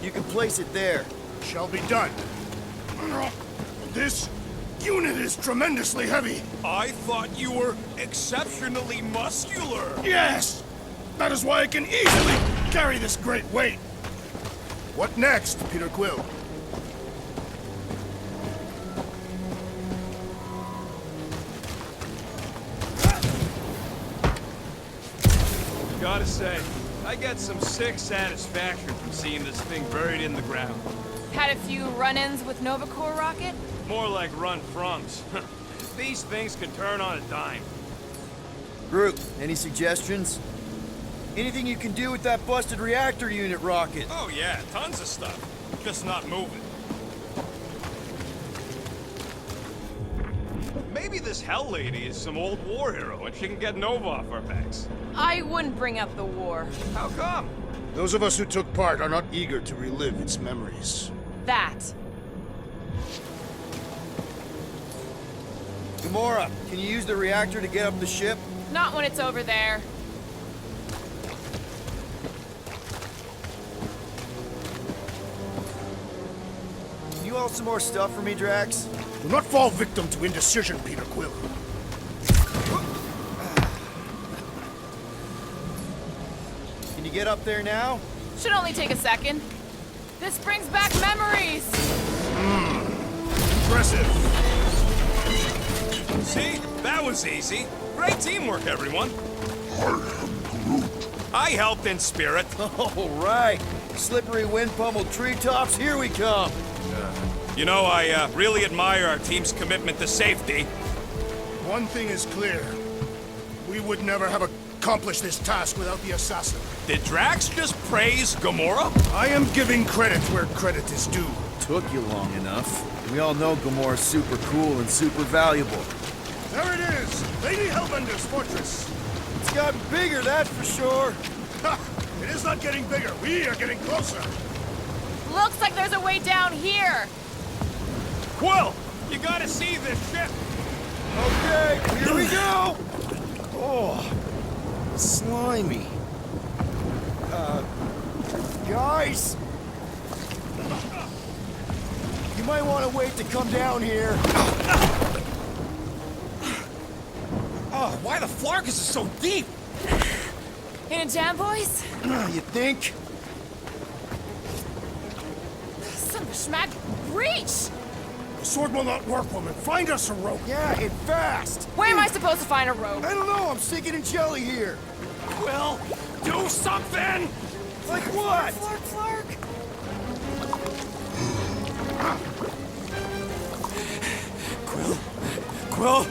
You can place it there. Shall be done. This unit is tremendously heavy. I thought you were exceptionally muscular. Yes! That is why I can easily carry this great weight. What next, Peter Quill? Gotta say, I get some sick satisfaction from seeing this thing buried in the ground. Had a few run-ins with Nova Corps rocket? More like run-froms. These things can turn on a dime. Group, any suggestions? Anything you can do with that busted reactor unit rocket? Oh yeah, tons of stuff. Just not moving. Maybe this Hell Lady is some old war hero and she can get Nova off our backs. I wouldn't bring up the war. How come? Those of us who took part are not eager to relive its memories. That. Gamora, can you use the reactor to get up the ship? Not when it's over there. Can you haul some more stuff for me, Drax? Do not fall victim to indecision, Peter Quill. Can you get up there now? Should only take a second. This brings back memories! Impressive. See? That was easy. Great teamwork, everyone. I helped in spirit. All right. Slippery wind-pummeled treetops, here we come. You know, I really admire our team's commitment to safety. One thing is clear. We would never have accomplished this task without the assassin. Did Drax just praise Gamora? I am giving credit where credit is due. Took you long enough. We all know Gamora's super cool and super valuable. There it is! Lady Hellbender's fortress! It's gotten bigger, that's for sure. Ha! It is not getting bigger. We are getting closer. Looks like there's a way down here! Quill, you gotta see this ship. Okay, here we go! Oh, slimy. Guys! You might want to wait to come down here. Oh, why the Flarkus is so deep? In a jam, boys? You think? Son of a schmack, reach! The sword will not work, woman. Find us a rope. Yeah, and fast! Where am I supposed to find a rope? I don't know, I'm sinking in jelly here. Quill, do something! Like what? Flark, Flark! Quill?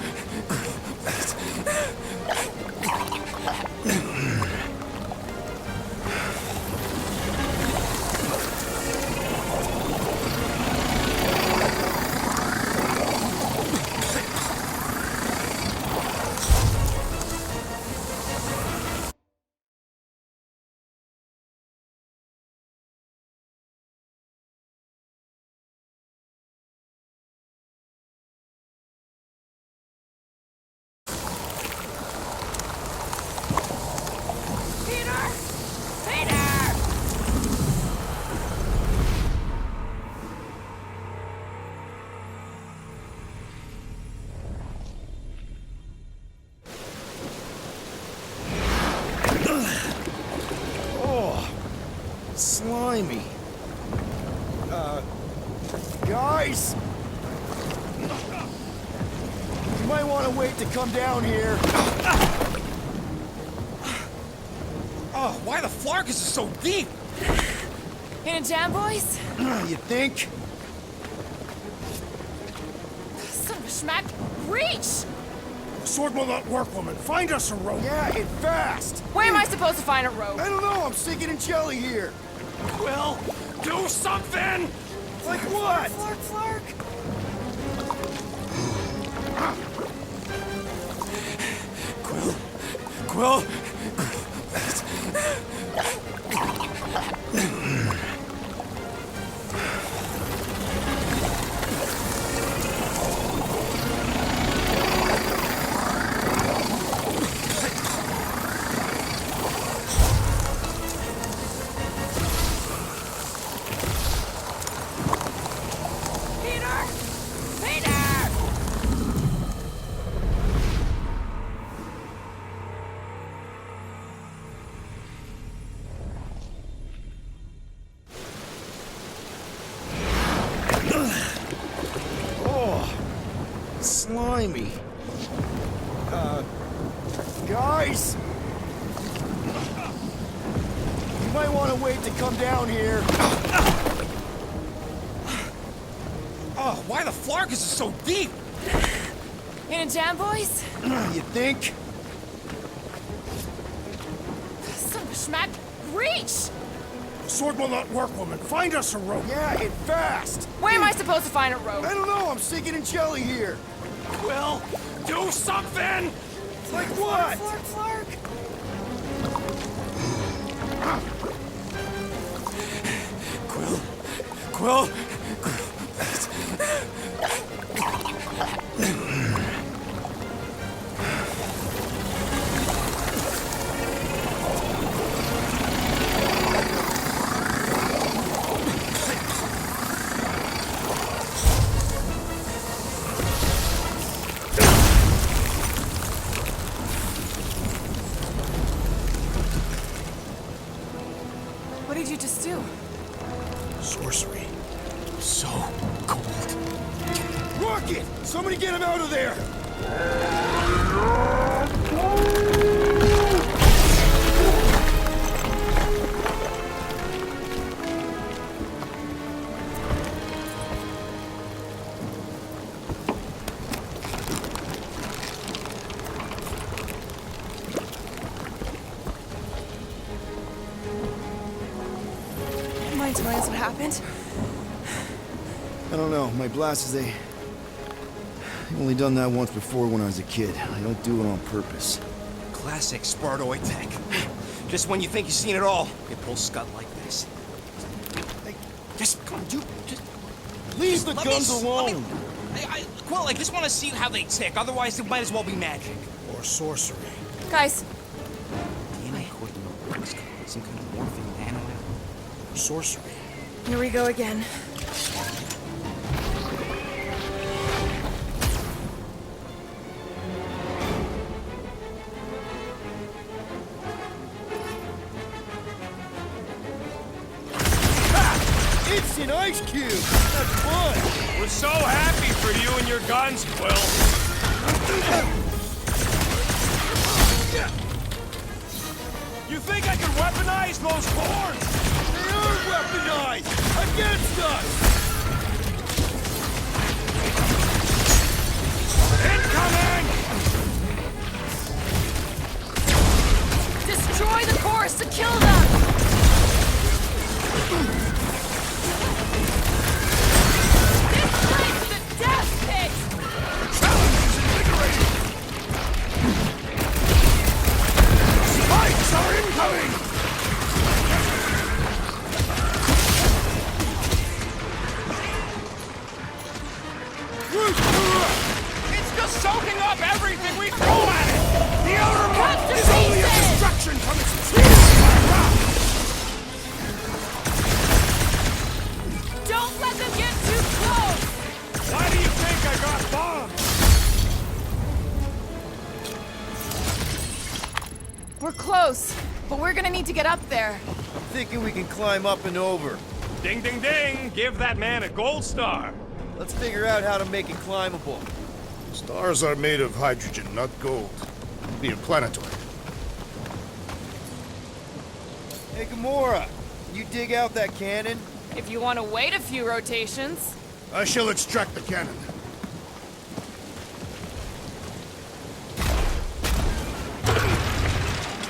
Peter! Peter! Oh, slimy. Guys! You might want to wait to come down here. Oh, why the Flarkus is so deep? In a jam, boys? You think? Son of a schmack, reach! The sword will not work, woman. Find us a rope. Yeah, and fast! Where am I supposed to find a rope? I don't know, I'm sinking in jelly here. Quill, do something! Like what? Flark, Flark! Quill? blimey. Guys! You might want to wait to come down here. Oh, why the Flarkus is so deep? In a jam, boys? You think? Son of a schmack. Reach! The sword will not work, woman. Find us a rope. Yeah, and fast! Where am I supposed to find a rope? I don't know, I'm sinking in jelly here. Quill, do something! Like what? Flark. Quill. What did you just do? Sorcery. So cold. Rocket! Somebody get him out of there! Mind telling us what happened? I don't know. My blast is I've only done that once before when I was a kid. I don't do it on purpose. Classic Spartoid tech. Just when you think you've seen it all, it pulls scut like this. Hey, Just come on, dude. Just leave the let me guns s- alone! Quill, I just want to see how they tick. Otherwise, it might as well be magic. Or sorcery. Guys, DNA coding notebooks. Some kind of morphing nano. Or sorcery. here we go again. It's an ice cube! That's fun! We're so happy for you and your guns, Quill. You think I can weaponize those horns? They are weaponized! Against us! Incoming! Destroy the course to kill them! This place is a death pit! Spikes are incoming! It's just soaking up everything we throw at it! The outer Cut mark to is only a pieces! destruction from its teeth! Don't let them get too close! Why do you think I got bombed? We're close, but we're gonna need to get up there. Thinking we can climb up and over. Ding, ding, ding! Give that man a gold star. Let's figure out how to make it climbable. Stars are made of hydrogen, not gold. Be a planetoid. Hey, Gamora, you dig out that cannon? If you want to wait a few rotations. I shall extract the cannon.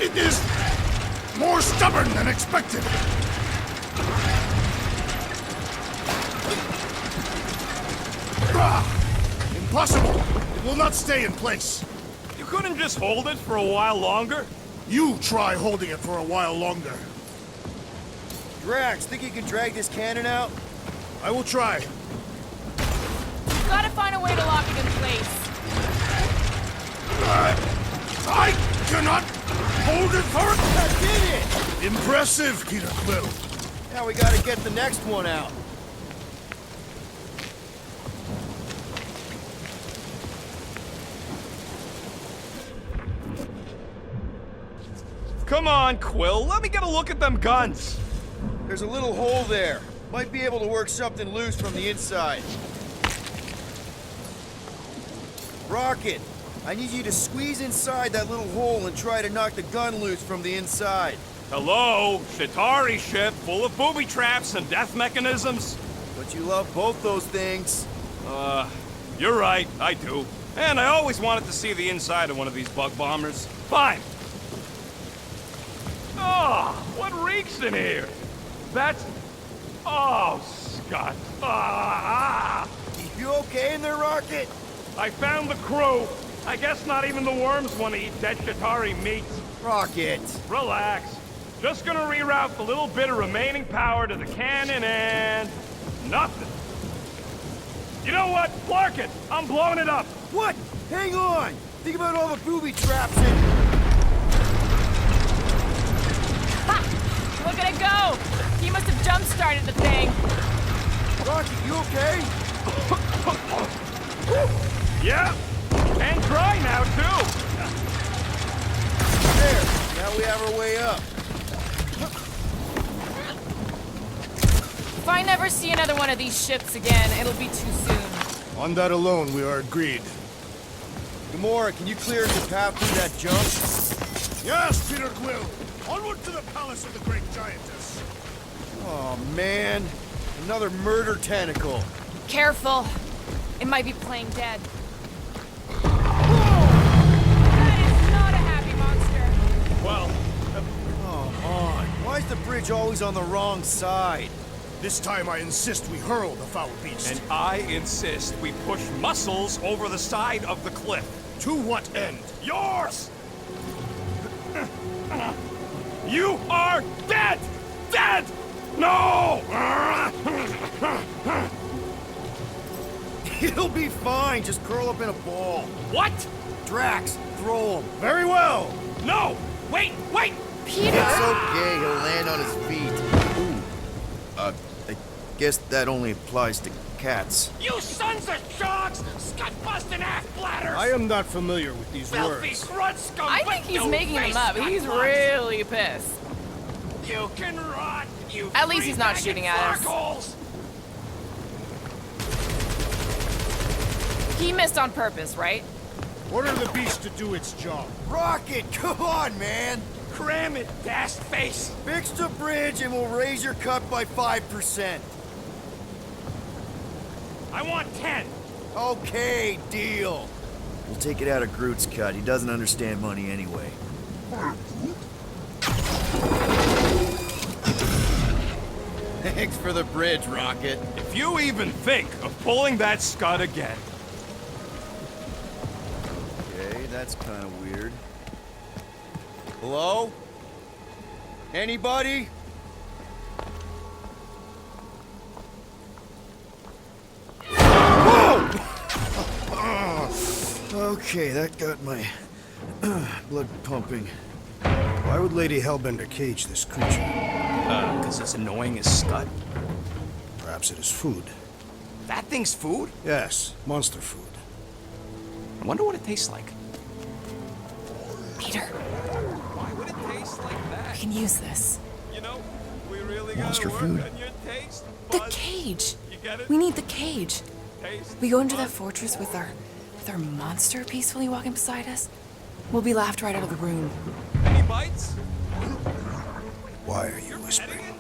It is more stubborn than expected. Impossible! It will not stay in place. You couldn't just hold it for a while longer? You try holding it for a while longer. Drax, think you can drag this cannon out? I will try. We've got to find a way to lock it in place. I cannot hold it for... I did it! Impressive, Peter Quill. Now we gotta get the next one out. Come on, Quill, let me get a look at them guns. There's a little hole there. Might be able to work something loose from the inside. Rocket, I need you to squeeze inside that little hole and try to knock the gun loose from the inside. Hello? Shatari ship full of booby traps and death mechanisms? But you love both those things. You're right, I do. And I always wanted to see the inside of one of these bug bombers. Fine. Oh, what reeks in here? That's... Oh, Scott. Ah! You okay in there, Rocket? I found the crew. I guess not even the worms want to eat dead Shatari meat. Rocket! Relax. Just gonna reroute the little bit of remaining power to the cannon and... nothing. You know what? Clark it! I'm blowing it up! What? Hang on! Think about all the booby traps and... Ha! Look at it go! He must have jump-started the thing. Rocket, you okay? Yeah! And dry now, too! There! Now we have our way up. If I never see another one of these ships again, it'll be too soon. On that alone, we are agreed. Gamora, can you clear us a path through that junk? Yes, Peter Quill! Onward to the palace of the great giantess! Oh, man. Another murder tentacle. Careful. It might be playing dead. That is not a happy monster. Well, Come on. Why is the bridge always on the wrong side? This time I insist we hurl the foul beast. and I insist we push muscles over the side of the cliff. To what end? Yours! You are dead! Dead! No! It'll be fine. Just curl up in a ball. What? Drax, throw him. Very well! No! Wait! Wait! Peter! It's okay. He'll land on his feet. Ooh. I guess that only applies to cats. You sons of sharks! Scut-busting ass-bladders! I am not familiar with these Filthy words. grunt scum! I think he's making them up. He's really pissed. You can rot, you At least he's not three-bagged shooting at us. fuckholes! He missed on purpose, right? Order the beast to do its job. Rocket, come on, man. Cram it, dash face! Fix the bridge and we'll raise your cut by 5%. I want 10! Okay, deal. We'll take it out of Groot's cut. He doesn't understand money anyway. Thanks for the bridge, Rocket. If you even think of pulling that scud again. Okay, that's kind of weird. Hello? Anybody? Whoa! Okay, that got my blood pumping. Why would Lady Hellbender cage this creature? Because it's annoying as Scud. Perhaps it is food. That thing's food? Yes, monster food. I wonder what it tastes like. Peter, Why would it taste like we that? can use this. You know, we really Monster gotta work food. on your taste. The bud. cage. You get it? We need the cage. Taste. We go into that bud. fortress with our monster peacefully walking beside us. We'll be laughed right out of the room. Any bites? Why are you whispering? Petting it?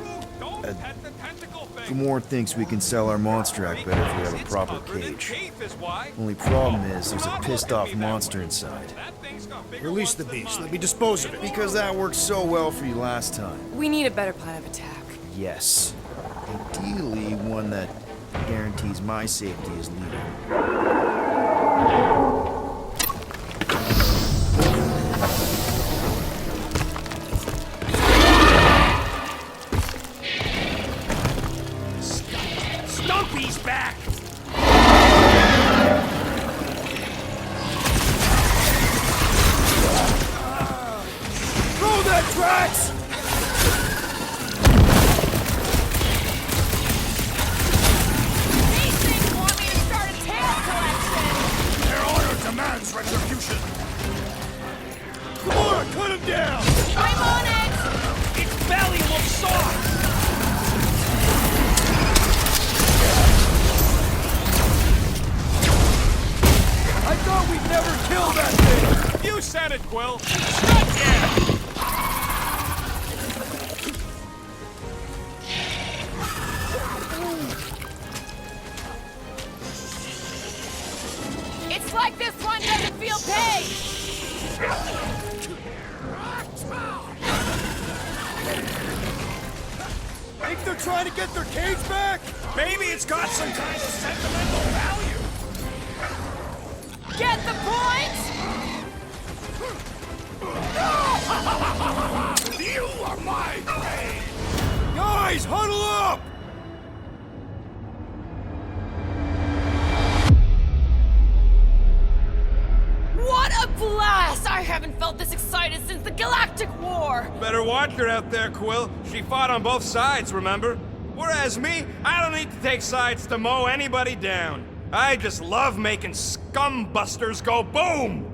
Ooh, don't pet the tentacle thing. Gamora thinks we can sell our monster act better if we have a It's proper covered in cage. teeth is why. Only problem is Do there's a not pissed look at off me that monster way. inside. That thing's got bigger Release ones the than beast. mine. Let me dispose of it. Because that worked so well for you last time. We need a better plan of attack. Yes. Ideally, one that guarantees my safety as leader. Stumpy's back! Throw that, Drax! These things want me to start a tail collection! Their order demands retribution. Gamora, cut him down! I'm on it! Its belly looks soft! Think they're trying to get their cage back? Maybe it's got some kind of sentimental value. Get the point? You are my prey! Guys, huddle up! What a blast! I haven't felt this excited since the Galactic War! Better watch her out there, Quill. She fought on both sides, remember? Whereas me, I don't need to take sides to mow anybody down. I just love making scumbusters go boom!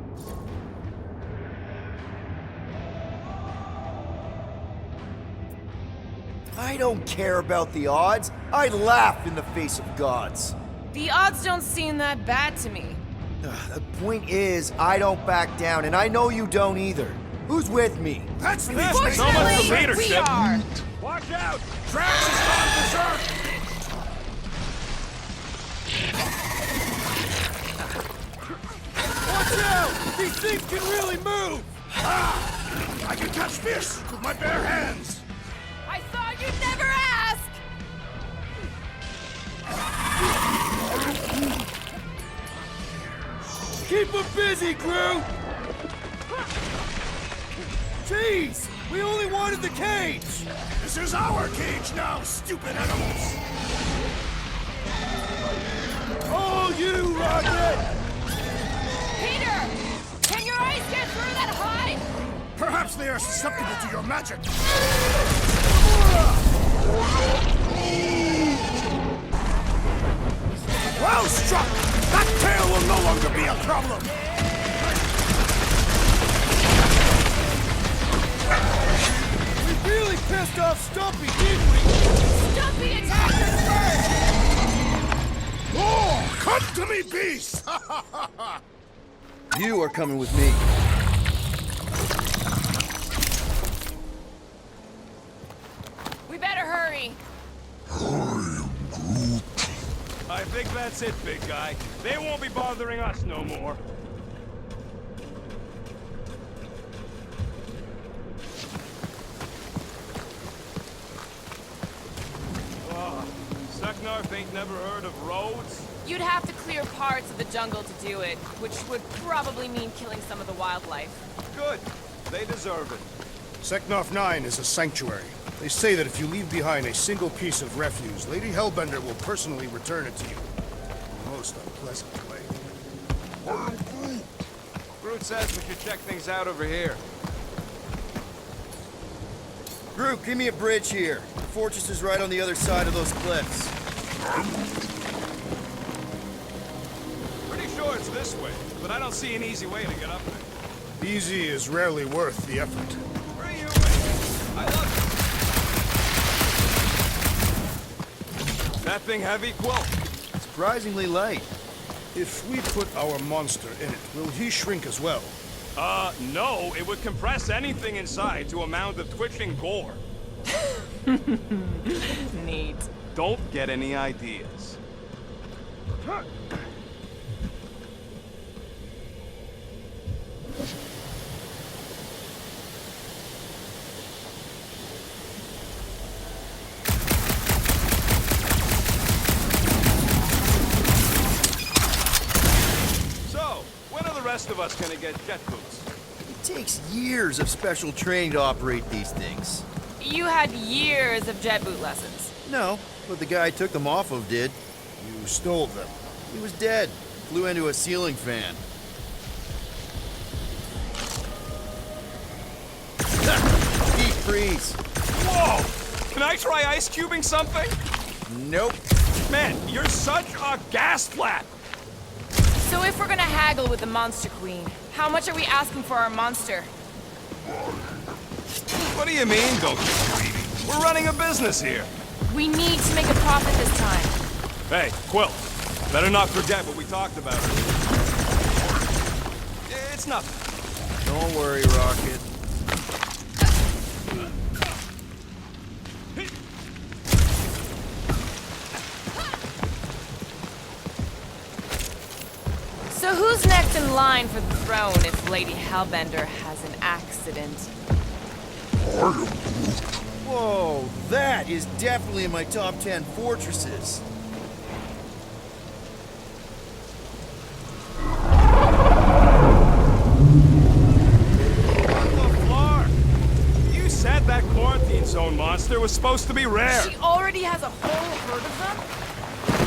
I don't care about the odds. I laugh in the face of gods. The odds don't seem that bad to me. The point is, I don't back down, and I know you don't either. Who's with me? That's me! Fortunately, so much for we leadership. are! Watch out! Drax has gone berserk! Watch out! These things can really move! Ah! I can catch fish with my bare hands! I thought you'd never ask! Keep them busy, crew! Jeez! We only wanted the cage! This is our cage now, stupid animals! Oh, you, Rocket! Peter! Can your eyes get through that hide? Perhaps they are susceptible to your magic! Well struck! That tail will no longer be a problem! We really pissed off Stumpy, didn't we? Stumpy attacked us first! Oh, come to me, beast! You are coming with me. We better hurry. I think that's it, big guy. They won't be bothering us no more. Seknarf ain't never heard of roads? You'd have to clear parts of the jungle to do it, which would probably mean killing some of the wildlife. Good. They deserve it. Seknarf 9 is a sanctuary. They say that if you leave behind a single piece of refuse, Lady Hellbender will personally return it to you. In a most unpleasant way. Groot says we should check things out over here. Groot, give me a bridge here. The fortress is right on the other side of those cliffs. Pretty sure it's this way, but I don't see an easy way to get up there. Easy is rarely worth the effort. Where are you, man? I love it. That thing heavy, Quill? Surprisingly light. If we put our monster in it, will he shrink as well? No. It would compress anything inside to a mound of twitching gore. Neat. Don't get any ideas. So, when are the rest of us gonna get jet boots? It takes years of special training to operate these things. You had years of jet boot lessons. No, but the guy I took them off of did. You stole them. He was dead. Flew into a ceiling fan. Deep freeze. Whoa! Can I try ice cubing something? Nope. Man, you're such a gas flap! So if we're gonna haggle with the Monster Queen, how much are we asking for our monster? What do you mean, don't get greedy? We're running a business here. We need to make a profit this time. Hey, Quill, better not forget what we talked about earlier. It's nothing. Don't worry, Rocket. So who's next in line for the throne if Lady Hellbender has an accident? Whoa, that is definitely in my top 10 fortresses. On the floor! You said that quarantine zone monster was supposed to be rare. She already has a whole herd of them?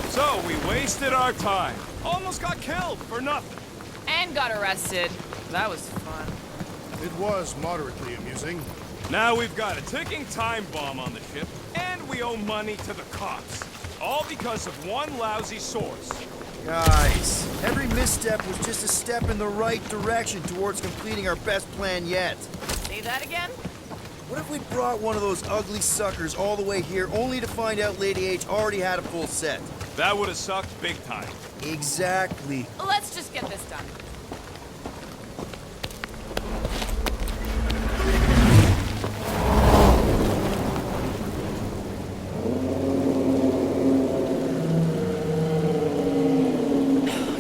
So we wasted our time. Almost got killed for nothing. And got arrested. That was fun. It was moderately amusing. Now we've got a ticking time bomb on the ship, and we owe money to the cops. All because of one lousy source. Guys, every misstep was just a step in the right direction towards completing our best plan yet. Say that again? What if we brought one of those ugly suckers all the way here only to find out Lady H already had a full set? That would have sucked big time. Exactly. Let's just get this done.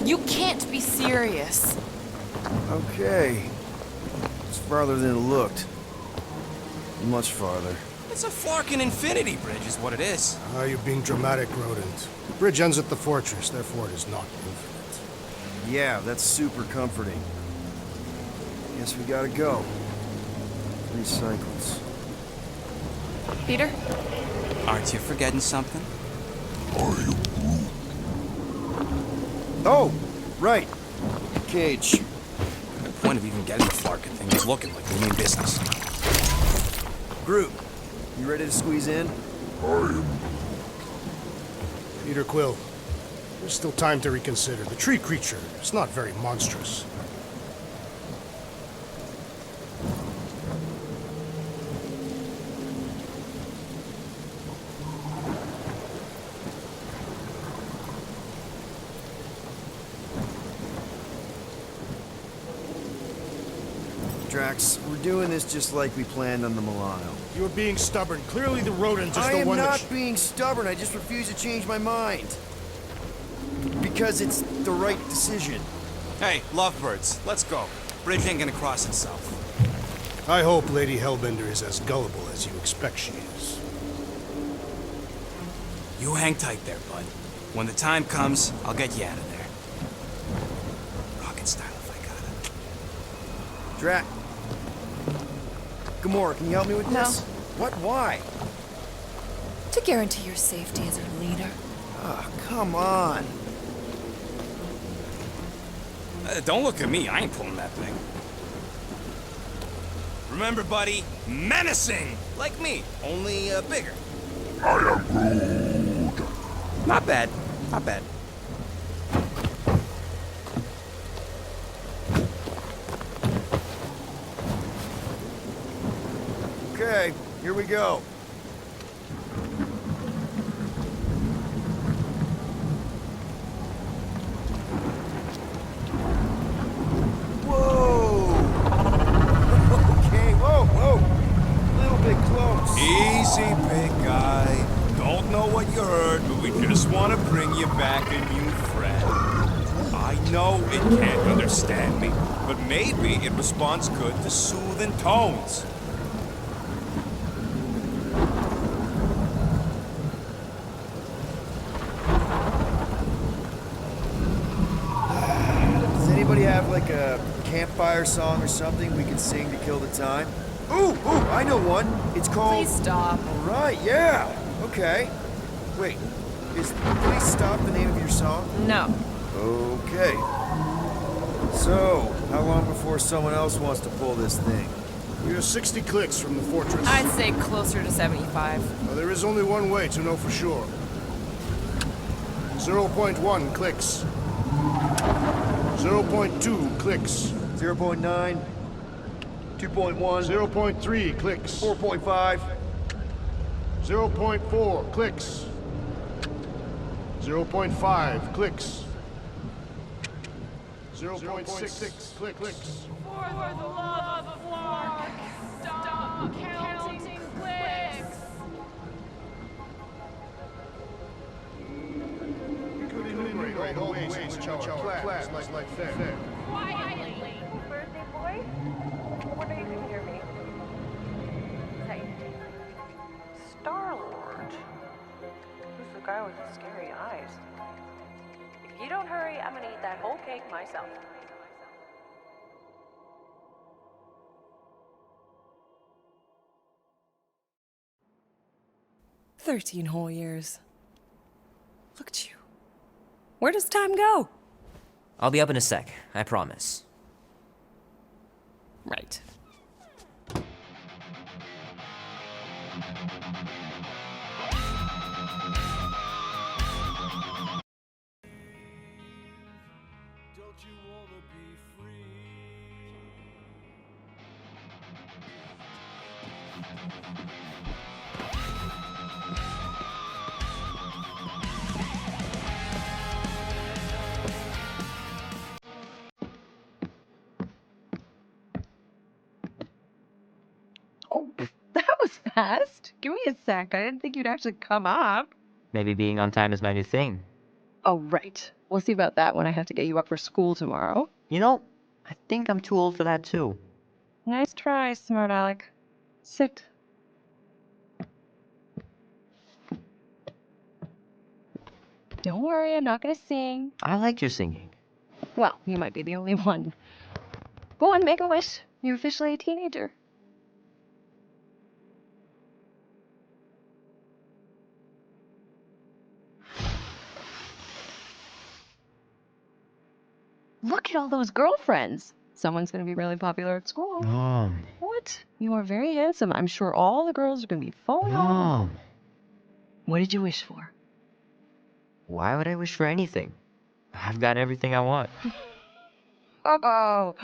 You can't be serious. Okay. It's farther than it looked. Much farther. It's a Flarkin infinity bridge is what it is. Ah, you're being dramatic, Rodent. The bridge ends at the fortress, therefore it is not infinite. Yeah, that's super comforting. Guess we gotta go. 3 cycles. Peter? Aren't you forgetting something? Oh, right. Cage. The point of even getting the Flarkin thing is looking like we mean business. Groot, you ready to squeeze in? Peter Quill, there's still time to reconsider. The tree creature is not very monstrous. Drax, we're doing this just like we planned on the Milano. You're being stubborn. Clearly the rodent is I the am one not that... being stubborn, I just refuse to change my mind. Because it's the right decision. Hey, lovebirds, let's go. Bridge ain't gonna cross itself. I hope Lady Hellbender is as gullible as you expect she is. You hang tight there, bud. When the time comes, I'll get you out of there. Rocket style if I got it. Drax. Gamora, can you help me with No. this? What? Why? To guarantee your safety as our leader. Ah, come on. Don't look at me, I ain't pulling that thing. Remember, buddy, menacing! Like me, only bigger. I am Groot. Not bad, not bad. Okay, here we go. Whoa! Okay, whoa! A little bit close. Easy, big guy. Don't know what you heard, but we just want to bring you back a new friend. I know it can't understand me, but maybe it responds good to soothing tones. Does anybody have like a campfire song or something we can sing to kill the time? Ooh, I know one. It's called... Please stop. All right, yeah. Okay. Wait, is Please Stop the name of your song? No. Okay. So, how long before someone else wants to pull this thing? We are 60 clicks from the fortress. I'd say closer to 75. Well, there is only one way to know for sure. 0.1 clicks. 0.2 clicks. 0.9, 2.1, 0.3 clicks. 4.5, 0.4 clicks. 0.5 clicks. 0.6 clicks. For the love of Lark, stop counting clicks. We could enumerate all the ways in which our plans like that. Quietly. Birthday boy? I wonder if you can hear me. Tight. guy with the scary eyes. If you don't hurry, I'm gonna eat that whole cake myself. "13 whole years. Look at you. Where does time go?" I'll be up in a sec, I promise. Right. Oh, that was fast. Give me a sec. I didn't think you'd actually come up. Maybe being on time is my new thing. Oh, right. We'll see about that when I have to get you up for school tomorrow. You know, I think I'm too old for that too. Nice try, smart Alec. Sit. Don't worry, I'm not gonna sing. I liked your singing. Well, you might be the only one. Go on, make a wish. You're officially a teenager. Look at all those girlfriends. Someone's gonna be really popular at school. Mom. What? You are very handsome. I'm sure all the girls are gonna be falling off. Mom. What did you wish for? Why would I wish for anything? I've got everything I want. Oh,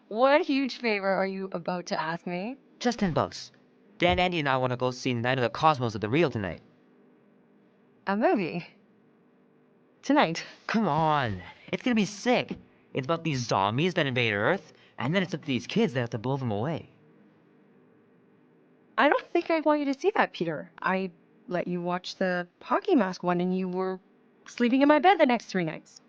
what huge favor are you about to ask me? Just $10. Dan, Andy, and I want to go see Night of the Cosmos at the Rio tonight. A movie? Tonight? Come on. It's gonna be sick. It's about these zombies that invade Earth, and then it's up to these kids that have to blow them away. I don't think I want you to see that, Peter. I let you watch the hockey mask one and you were sleeping in my bed the next 3 nights.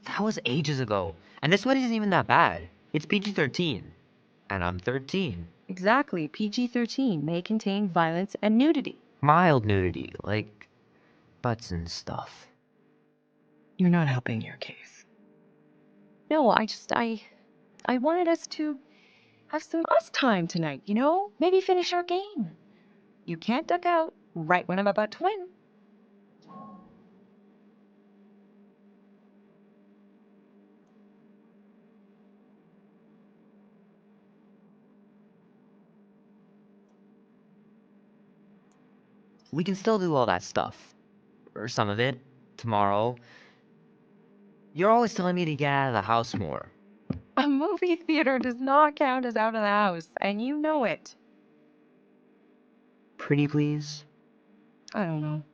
That was ages ago. And this one isn't even that bad. It's PG-13. And I'm 13. Exactly. PG-13 may contain violence and nudity. Mild nudity, like butts and stuff. You're not helping your case. No, I wanted us to have some us time tonight, you know? Maybe finish our game. You can't duck out right when I'm about to win. We can still do all that stuff. Or some of it. Tomorrow. You're always telling me to get out of the house more. A movie theater does not count as out of the house, and you know it. Pretty please? I don't know.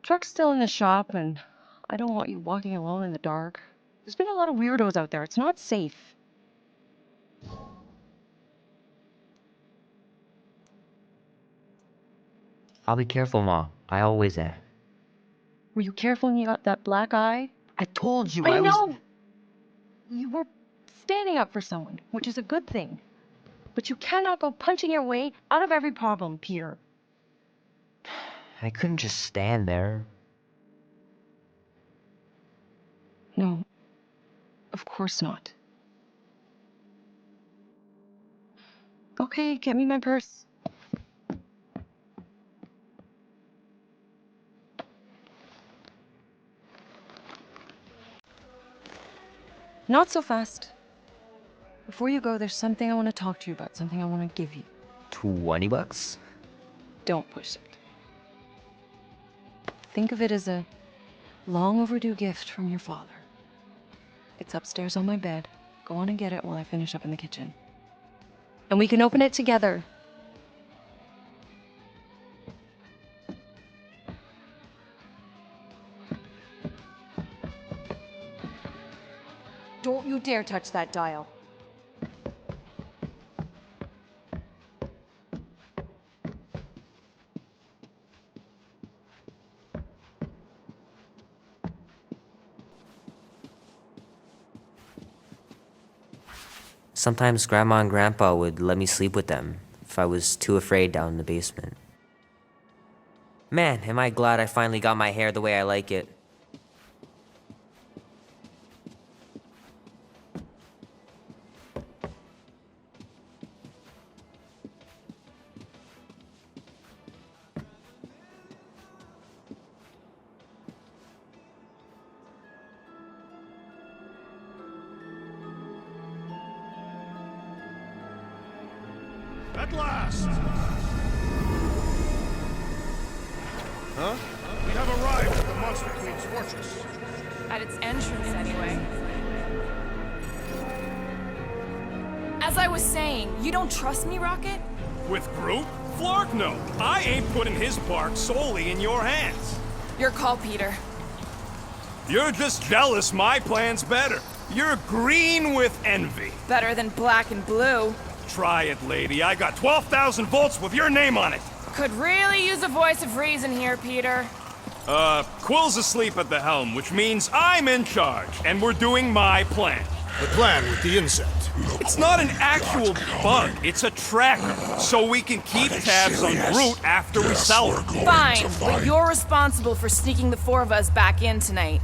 Truck's still in the shop, and I don't want you walking alone in the dark. There's been a lot of weirdos out there. It's not safe. I'll be careful, Ma. I always am. Were you careful when you got that black eye? I told you I was... know! You were standing up for someone, which is a good thing. But you cannot go punching your way out of every problem, Peter. I couldn't just stand there. No, of course not. Okay, get me my purse. Not so fast. Before you go, there's something I want to talk to you about, something I want to give you. $20? Don't push it. Think of it as a long overdue gift from your father. It's upstairs on my bed. Go on and get it while I finish up in the kitchen. And we can open it together. Don't you dare touch that dial. Sometimes Grandma and Grandpa would let me sleep with them if I was too afraid down in the basement. Man, am I glad I finally got my hair the way I like it. At last! Huh? We have arrived at the Monster Queen's fortress. At its entrance, anyway. As I was saying, you don't trust me, Rocket? With Groot? Flark, no. I ain't putting his bark solely in your hands. Your call, Peter. You're just jealous my plan's better. You're green with envy. Better than black and blue. Try it, lady. I got 12,000 volts with your name on it. Could really use a voice of reason here, Peter. Quill's asleep at the helm, which means I'm in charge, and we're doing my plan. The plan with the insect. It's not an actual bug, it's a tracker, so we can keep tabs on Groot after we sell her. Fine, but you're responsible for sneaking the four of us back in tonight.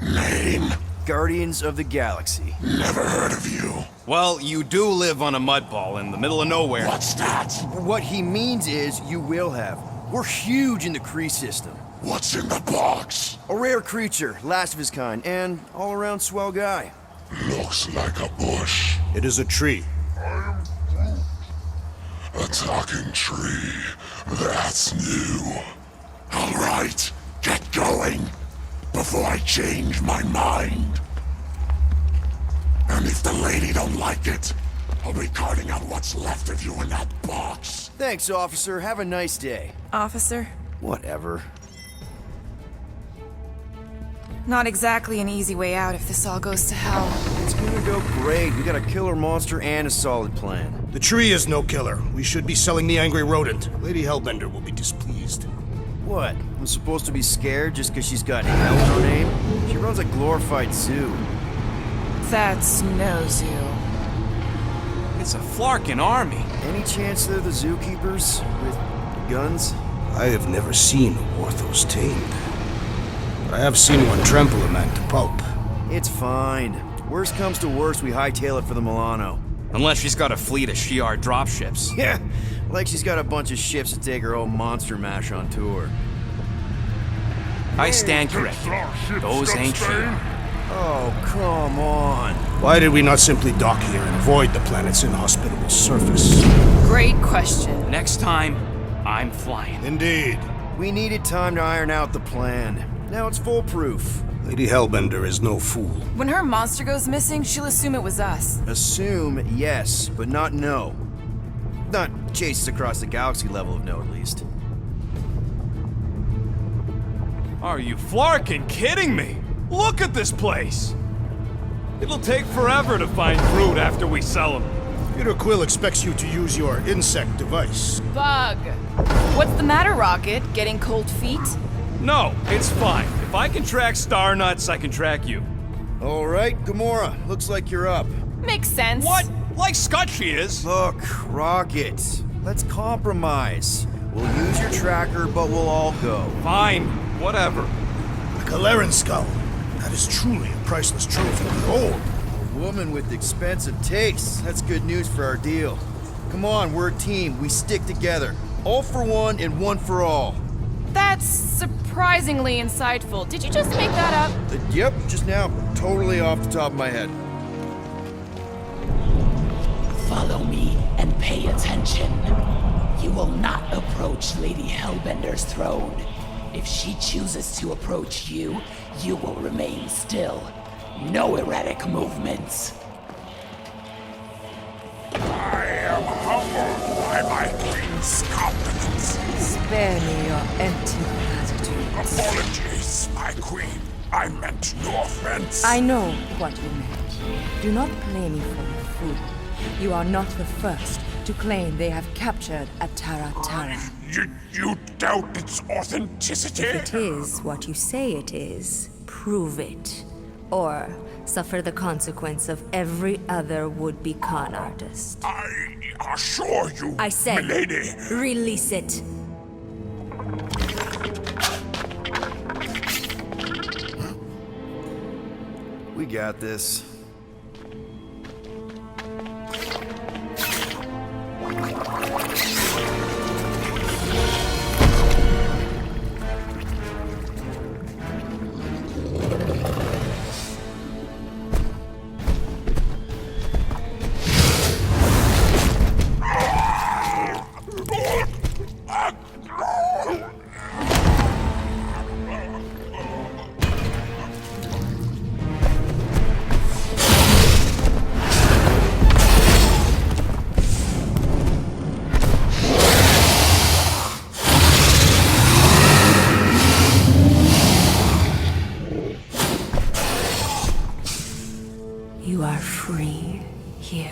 Name? Guardians of the Galaxy. Never heard of you. Well, you do live on a mud ball in the middle of nowhere. What's that? What he means is you will have. We're huge in the Kree system. What's in the box? A rare creature, last of his kind, and all-around swell guy. Looks like a bush. It is a tree. A talking tree. That's new. All right, get going. Before I change my mind. And if the lady don't like it, I'll be carting out what's left of you in that box. Thanks, officer. Have a nice day. Officer, Whatever. not exactly an easy way out if this all goes to hell. It's gonna go great. We got a killer monster and a solid plan. The tree is no killer. We should be selling the angry rodent. Lady Hellbender will be displeased. What? I'm supposed to be scared just because she's got hell in her name? She runs a glorified zoo. That's no zoo. It's a Flarkin army. Any chance they're the zookeepers? With guns? I have never seen Orthos tamed. But I have seen one trample a man to pulp. It's fine. Worst comes to worst, we hightail it for the Milano. Unless she's got a fleet of Shi'ar dropships. Yeah, like she's got a bunch of ships to take her whole monster mash on tour. I stand corrected. Those ain't Shi'ar. Oh, come on. Why did we not simply dock here and avoid the planet's inhospitable surface? Great question. Next time, I'm flying. Indeed. We needed time to iron out the plan. Now it's foolproof. Lady Hellbender is no fool. When her monster goes missing, she'll assume it was us. Assume yes, but not no. Not chase us across the galaxy level of no, at least. Are you Flarkin kidding me? Look at this place! It'll take forever to find Groot after we sell him. Peter Quill expects you to use your insect device. Bug. What's the matter, Rocket? Getting cold feet? No, it's fine. If I can track Star Nuts, I can track you. All right, Gamora, looks like you're up. Makes sense. What? Like Scutchy is. Look, Rocket, let's compromise. We'll use your tracker, but we'll all go. Fine, whatever. A Galeran skull. That is truly a priceless trophy. Behold. A woman with expensive tastes. That's good news for our deal. Come on, we're a team. We stick together. All for one and one for all. That's surprisingly insightful. Did you just make that up? Yep, just now. Totally off the top of my head. Follow me and pay attention. You will not approach Lady Hellbender's throne. If she chooses to approach you, you will remain still. No erratic movements. I am humbled by my queen's compliments. Spare me your empty platitudes. Apologies, my queen. I meant no offense. I know what you meant. Do not play me for a fool. You are not the first to claim they have captured Atara Tara. You doubt its authenticity? If it is what you say it is, prove it. or suffer the consequence of every other would-be con artist. I assure you, I said, milady. release it. We got this. You are free here.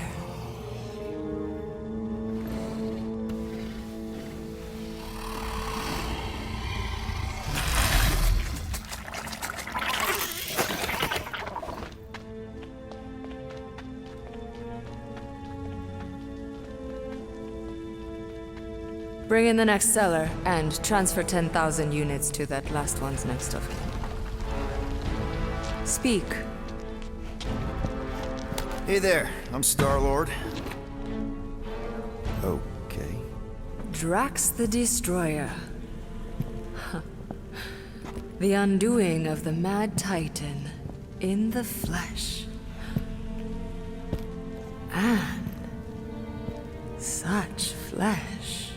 Bring in the next seller and transfer 10,000 units to that last one's next of kin. Speak. Hey there, I'm Star-Lord. Okay. Drax the Destroyer. The undoing of the Mad Titan in the flesh. And such flesh.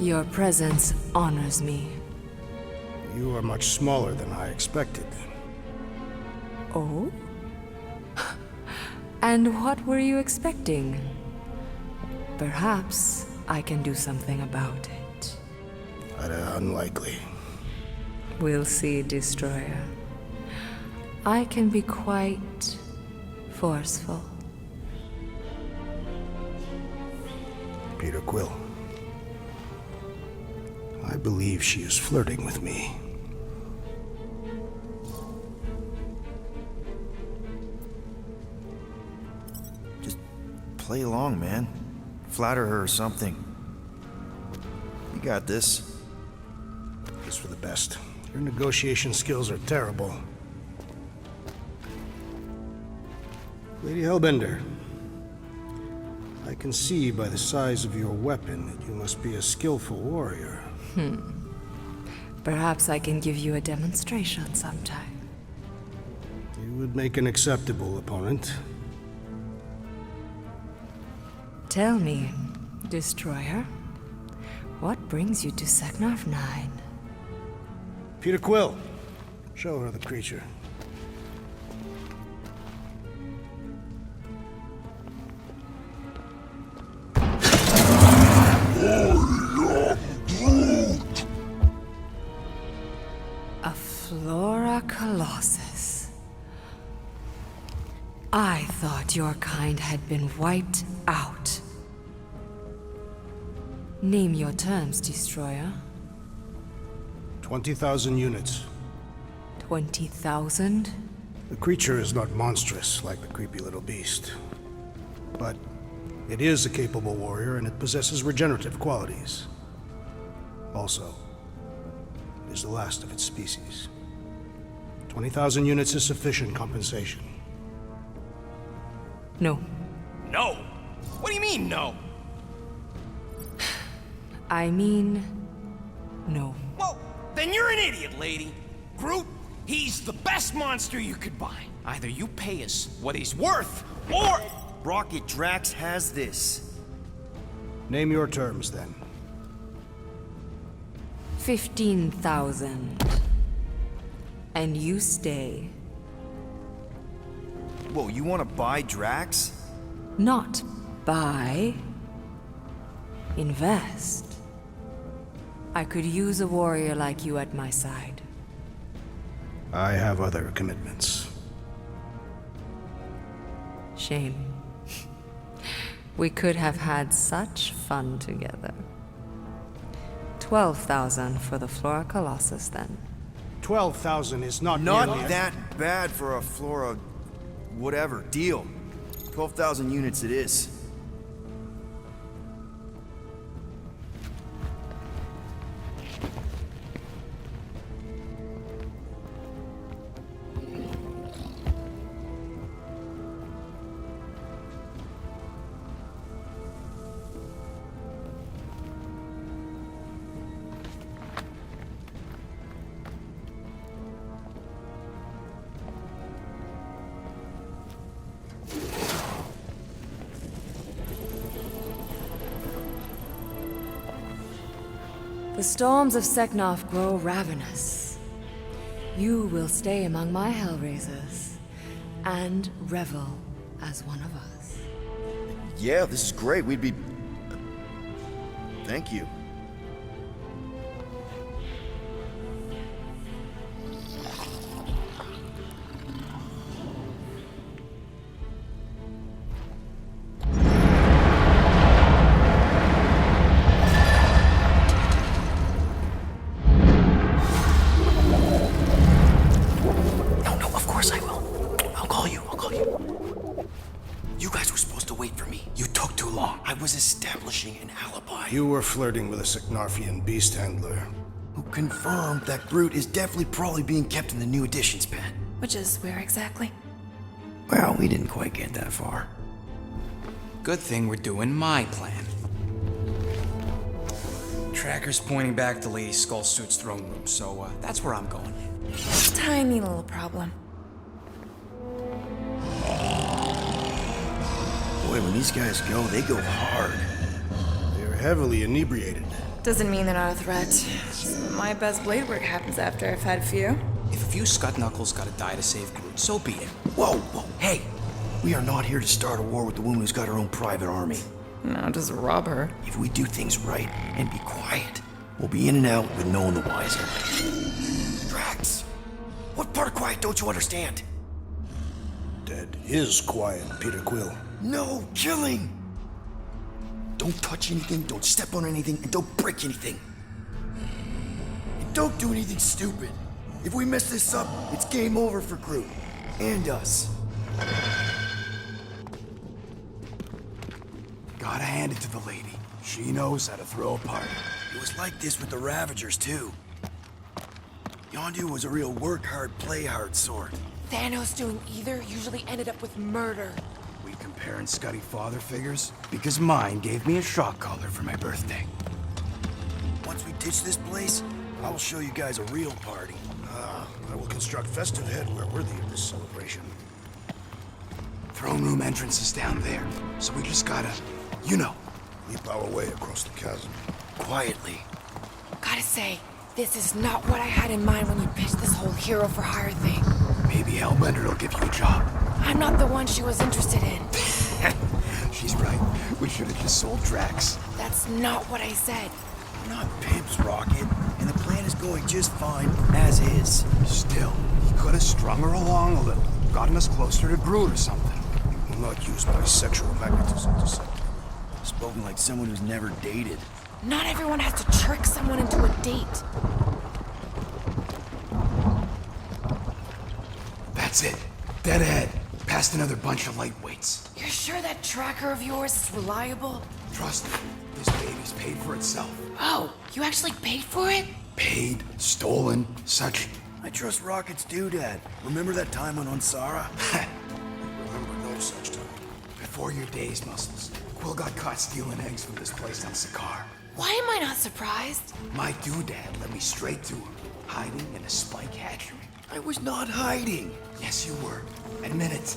Your presence honors me. You are much smaller than I expected. Oh? And what were you expecting? Perhaps I can do something about it. Unlikely. We'll see, Destroyer. I can be quite forceful. Peter Quill. I believe she is flirting with me. Just play along, man. Flatter her or something. You got this. It's for the best. Your negotiation skills are terrible. Lady Hellbender, I can see by the size of your weapon that you must be a skillful warrior. Perhaps I can give you a demonstration sometime. You would make an acceptable opponent. Tell me, Destroyer, what brings you to Seknarf 9? Peter Quill, show her the creature. A Flora Colossus. I thought your kind had been wiped out. Name your terms, Destroyer. 20,000 units. 20,000? The creature is not monstrous like the creepy little beast. But it is a capable warrior and it possesses regenerative qualities. Also, it is the last of its species. 20,000 units is sufficient compensation. No. No! What do you mean, no? I mean, no. Well, then you're an idiot, lady. Groot, he's the best monster you could buy. Either you pay us what he's worth, or... Rocket Drax has this. Name your terms, then. 15,000. And you stay. Whoa, you want to buy Drax? Not buy. Invest. I could use a warrior like you at my side. I have other commitments. Shame. We could have had such fun together. 12,000 for the Flora Colossus, then. 12,000 is not Not nearly... that bad for a Flora... whatever. Deal. 12,000 units it is. The storms of Seknarf grow ravenous. You will stay among my Hellraisers and revel as one of us. Yeah, this is great. We'd be... Thank you. You were flirting with a Seknarfian beast handler. Who confirmed that Groot is definitely probably being kept in the new editions pen. Which is where exactly? Well, we didn't quite get that far. Good thing we're doing my plan. Tracker's pointing back to Lady Skullsuit's throne room, so that's where I'm going. Tiny little problem. Boy, when these guys go, they go hard. They're heavily inebriated. Doesn't mean they're not a threat. My best blade work happens after I've had a few. If a few Scut Knuckles gotta die to save Groot, so be it. Whoa, whoa, hey! We are not here to start a war with the woman who's got her own private army. No, just rob her. If we do things right and be quiet, we'll be in and out with no one the wiser. Drax! What part of quiet don't you understand? Dead is quiet, Peter Quill. No killing! Don't touch anything, don't step on anything, and don't break anything. And don't do anything stupid. If we mess this up, it's game over for Groot. And us. Gotta hand it to the lady. She knows how to throw a party. It was like this with the Ravagers, too. Yondu was a real work-hard, play-hard sort. Thanos doing either usually ended up with murder. We comparing Scuddy father figures? Because mine gave me a shock collar for my birthday. Once we ditch this place, I will show you guys a real party. I will construct festive headwear worthy of this celebration. Throne room entrance is down there, so we just gotta, you know. Leap our way across the chasm. Quietly. Gotta say, this is not what I had in mind when you pitched this whole hero for hire thing. Maybe Hellbender will give you a job. I'm not the one she was interested in. She's right. We should have just sold Drax. That's not what I said. We're not pimps, Rocket, and the plan is going just fine as is. Still, he could have strung her along a little, gotten us closer to Groot or something. Will not use my sexual magnetism to set. Spoken like someone who's never dated. Not everyone has to trick someone into a date. That's it. Dead ahead. Past another bunch of lightweights. You're sure that tracker of yours is reliable? Trust me, this baby's paid for itself. Oh, you actually paid for it? Paid, stolen, such. I trust Rocket's doodad. Remember that time on Ansara? Remember no such time. Before your days, Muscles, Quill got caught stealing eggs from this place on Sakaar. Why am I not surprised? My doodad led me straight to him, hiding in a spike hatchery. I was not hiding. Yes, you were. Admit it.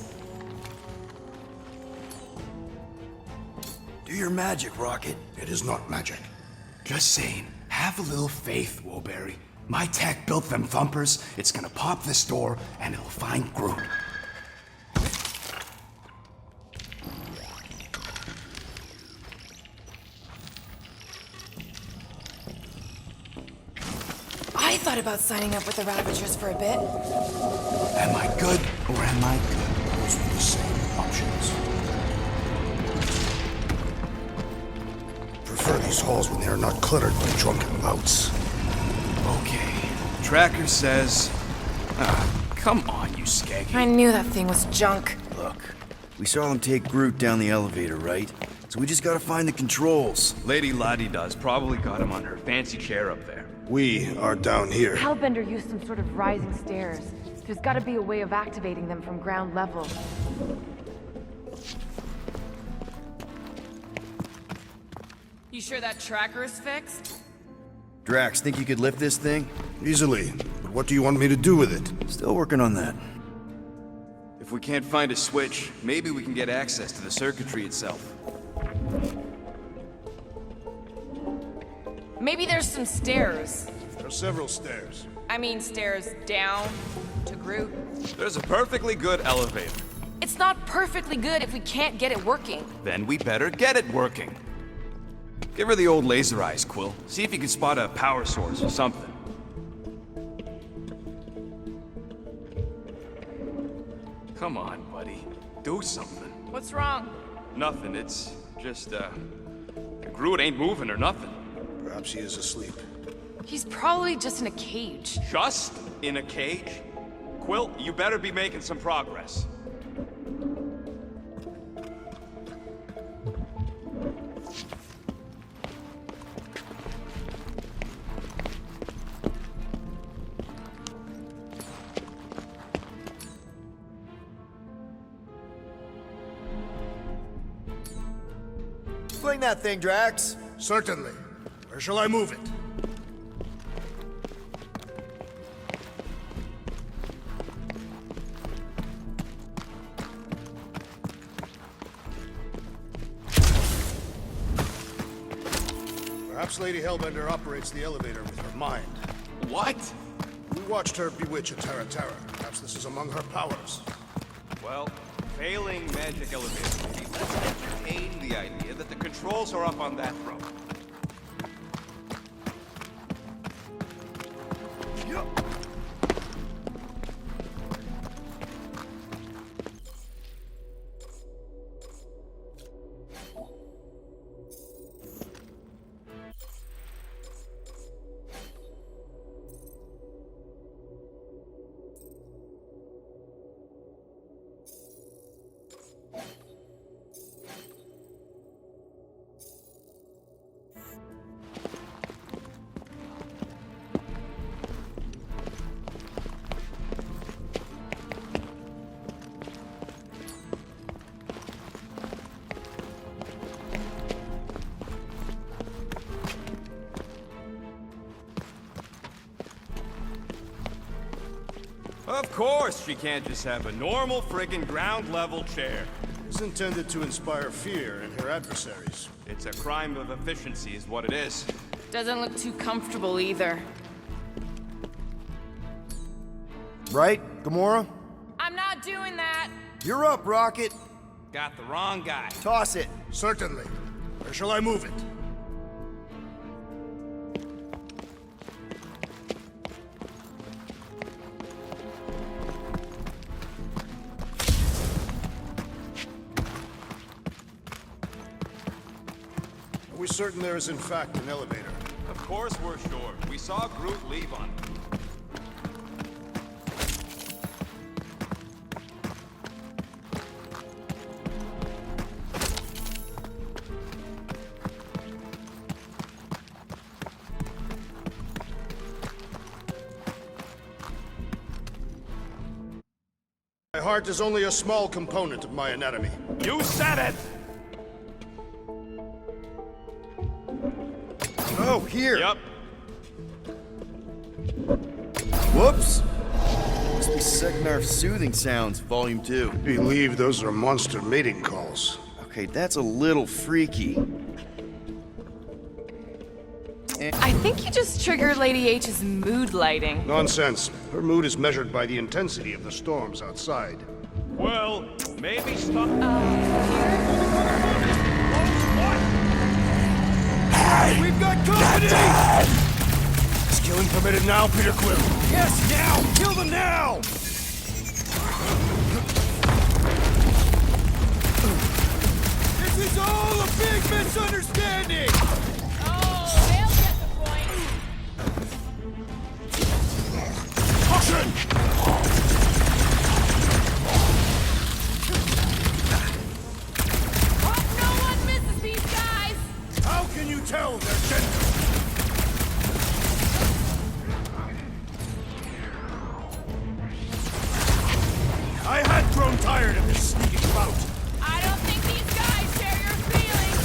Do your magic, Rocket. It is not magic. Just saying, have a little faith, Woolberry. My tech built them thumpers. It's gonna pop this door, and it'll find Groot. I thought about signing up with the Ravagers for a bit. Am I good or am I good? Those were the same options. those halls when they are not cluttered by drunken louts. Okay. Tracker says... come on, you skaggy. I knew that thing was junk. Look, we saw them take Groot down the elevator, right? So we just gotta find the controls. Lady Ladi-Da's probably got him on her fancy chair up there. We are down here. Hellbender used some sort of rising stairs. There's gotta be a way of activating them from ground level. You sure that tracker is fixed? Drax, think you could lift this thing? Easily. But what do you want me to do with it? Still working on that. If we can't find a switch, maybe we can get access to the circuitry itself. Maybe there's some stairs. There are several stairs. I mean stairs down to Groot. There's a perfectly good elevator. It's not perfectly good if we can't get it working. Then we better get it working. Give her the old laser eyes, Quill. See if you can spot a power source or something. Come on, buddy. Do something. What's wrong? Nothing. It's just, Groot ain't moving or nothing. Perhaps he is asleep. He's probably just in a cage. Just in a cage? Quill, you better be making some progress. Swing that thing, Drax. Certainly. Where shall I move it? Perhaps Lady Hellbender operates the elevator with her mind. What? We watched her bewitch a Terra Terra. Perhaps this is among her powers. Well, failing magic elevator, let's entertain the idea that the controls are up on that rope. Of course she can't just have a normal friggin' ground-level chair. It's intended to inspire fear in her adversaries. It's a crime of efficiency is what it is. Doesn't look too comfortable either. Right, Gamora? I'm not doing that. You're up, Rocket. Got the wrong guy. Toss it. Certainly. Where shall I move it? Are we certain there is in fact an elevator? Of course we're sure. We saw Groot leave on it. My heart is only a small component of my anatomy. You said it! Oh, here. Yep. Whoops. Must be Seknarf Soothing Sounds, Volume 2. I believe those are monster mating calls. Okay, that's a little freaky. I think you just triggered Lady H's mood lighting. Nonsense. Her mood is measured by the intensity of the storms outside. Well, maybe stop. We've got company! Is killing permitted now, Peter Quill? Yes, now! Kill them now! This is all a big misunderstanding! I've grown tired of this sneaking about. I don't think these guys share your feelings.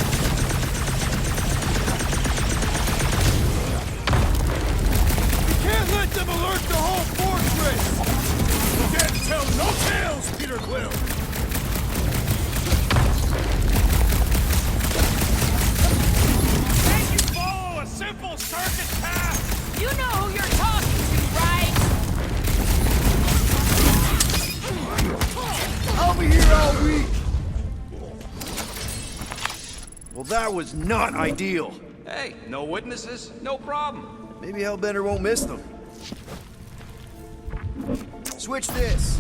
You can't let them alert the whole fortress! You can't tell no tales, Peter Quill! Can't you follow a simple circuit path? You know who you're talking to, right? I'll be here all week! Well, that was not ideal. Hey, no witnesses, no problem. Maybe Hellbender won't miss them. Switch this.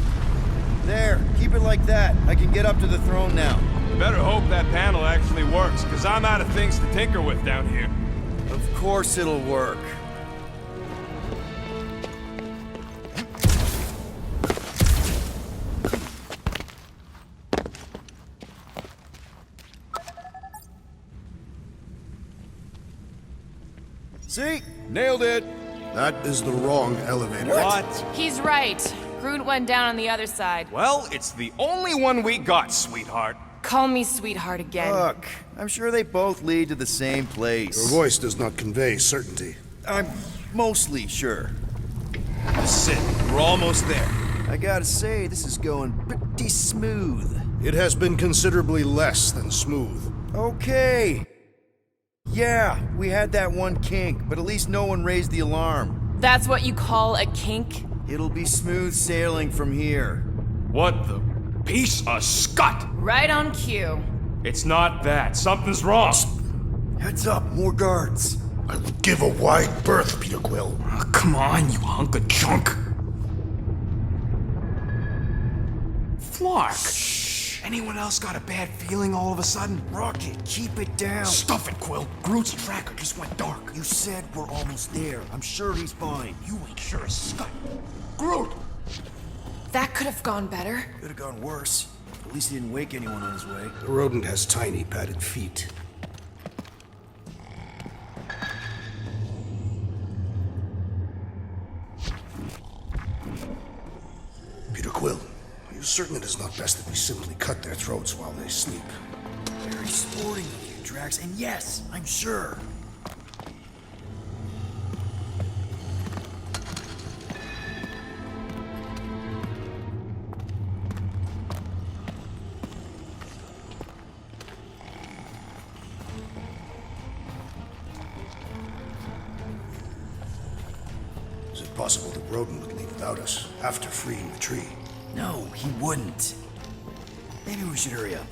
There, keep it like that. I can get up to the throne now. Better hope that panel actually works, because I'm out of things to tinker with down here. Of course it'll work. See? Nailed it! That is the wrong elevator. What? He's right. Groot went down on the other side. Well, it's the only one we got, sweetheart. Call me sweetheart again. Look, I'm sure they both lead to the same place. Your voice does not convey certainty. I'm mostly sure. Just sit. We're almost there. I gotta say, this is going pretty smooth. It has been considerably less than smooth. Okay. Yeah, we had that one kink, but at least no one raised the alarm. That's what you call a kink? It'll be smooth sailing from here. What the piece of scut? Right on cue. It's not that. Something's wrong. Heads up, more guards. I will give a wide berth, Peter Quill. Oh, come on, you hunk of junk. Flark. Shh. Anyone else got a bad feeling all of a sudden? Rocket, keep it down. Stuff it, Quill. Groot's tracker just went dark. You said we're almost there. I'm sure he's fine. You ain't sure as scut. Groot! That could have gone better. Could have gone worse. At least he didn't wake anyone on his way. The rodent has tiny padded feet. Peter Quill, are you certain it is not best that we simply cut their throats while they sleep? Very sporting of you, Drax, and yes, I'm sure. Is it possible that Rodin would leave without us after freeing the tree? No, he wouldn't. Maybe we should hurry up.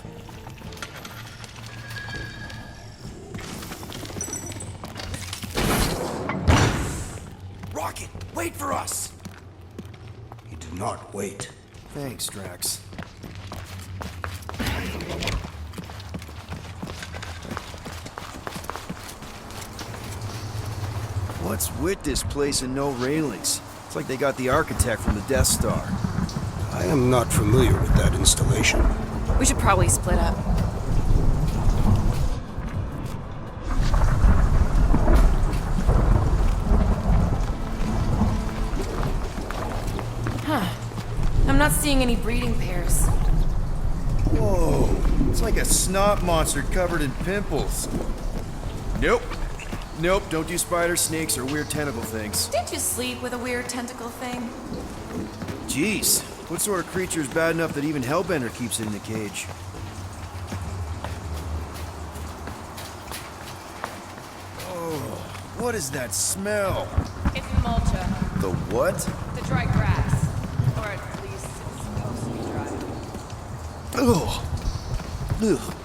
Rocket, wait for us! He did not wait. Thanks, Drax. What's with this place and no railings? It's like they got the architect from the Death Star. I am not familiar with that installation. We should probably split up. I'm not seeing any breeding pairs. Whoa, it's like a snot monster covered in pimples. Nope. Nope, don't do spider, snakes, or weird tentacle things. Did you sleep with a weird tentacle thing? Jeez, what sort of creature is bad enough that even Hellbender keeps it in a cage? Oh, what is that smell? It's mulcha. The what? The dry grass. Or at least it's supposed to be dry. Ugh. Ugh.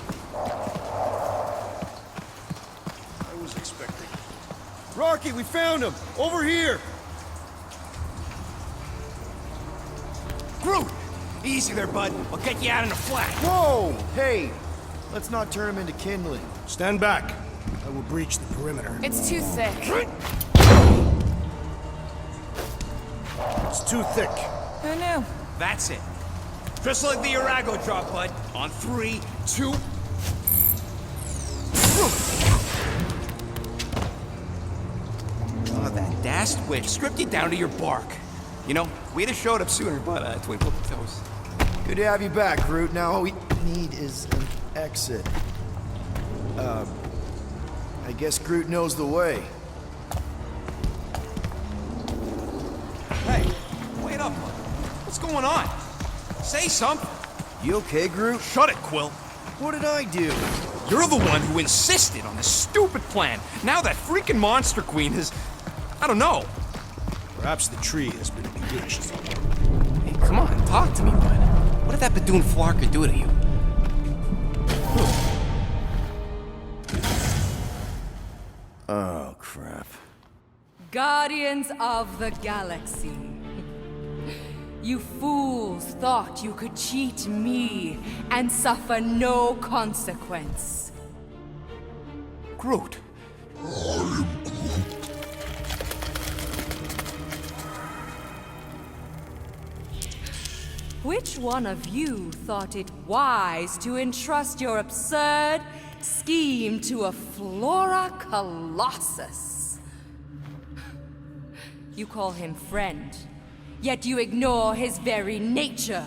I was expecting. Rocky, we found him! Over here! Groot! Easy there, bud. I'll get you out in a flash. Whoa! Hey! Let's not turn him into kindling. Stand back. I will breach the perimeter. It's too thick. It's too thick. Who knew? That's it. Just like the Arago drop, bud. On 3, 2... Oh, that dashed witch stripped you down to your bark. You know, we'd have showed up sooner, but Twinkle Toes. Good to have you back, Groot. Now all we need is an exit. I guess Groot knows the way. Hey, wait up, bud. What's going on? Say something. You okay, Groot? Shut it, Quill. What did I do? You're the one who insisted on this stupid plan. Now that freaking Monster Queen has... I don't know. Perhaps the tree has been bewitched. Hey, come on, talk to me, bud. What did that Bethune Flarker do to you? Oh, crap. Guardians of the Galaxy. You fools thought you could cheat me and suffer no consequence. Groot. Which one of you thought it wise to entrust your absurd scheme to a Flora Colossus? You call him friend, yet you ignore his very nature,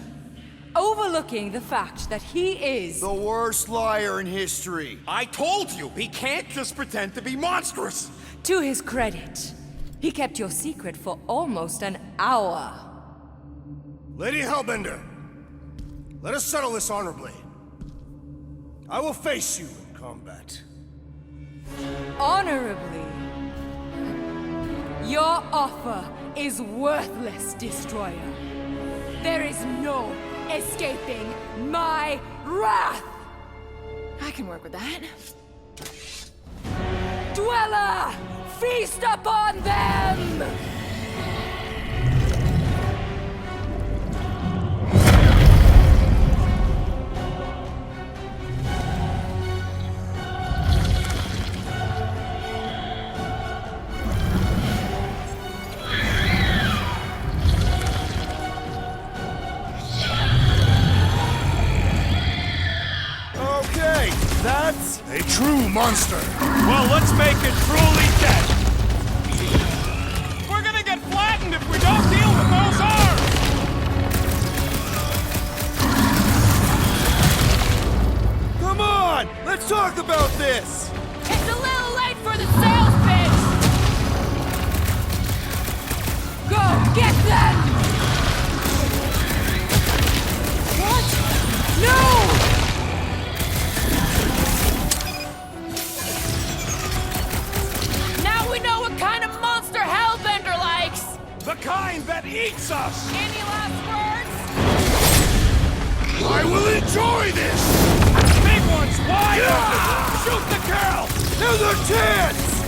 overlooking the fact that he is The worst liar in history. I told you, he can't just pretend to be monstrous. To his credit, he kept your secret for almost an hour. Lady Hellbender, let us settle this honorably. I will face you in combat. Honorably. Your offer is worthless, Destroyer. There is no escaping my wrath! I can work with that. Dweller! Feast upon them! Okay, that's A true monster! Well, let's make it truly dead. We're gonna get flattened if we don't deal with those arms. Come on! Let's talk about this! It's a little late for the sales pitch! Go get them! What? No! Now we know what kind of monster Hellbender likes! The kind that eats us. Any last words? I will enjoy this! Big one's wide open. Shoot the girl. Now's our chance!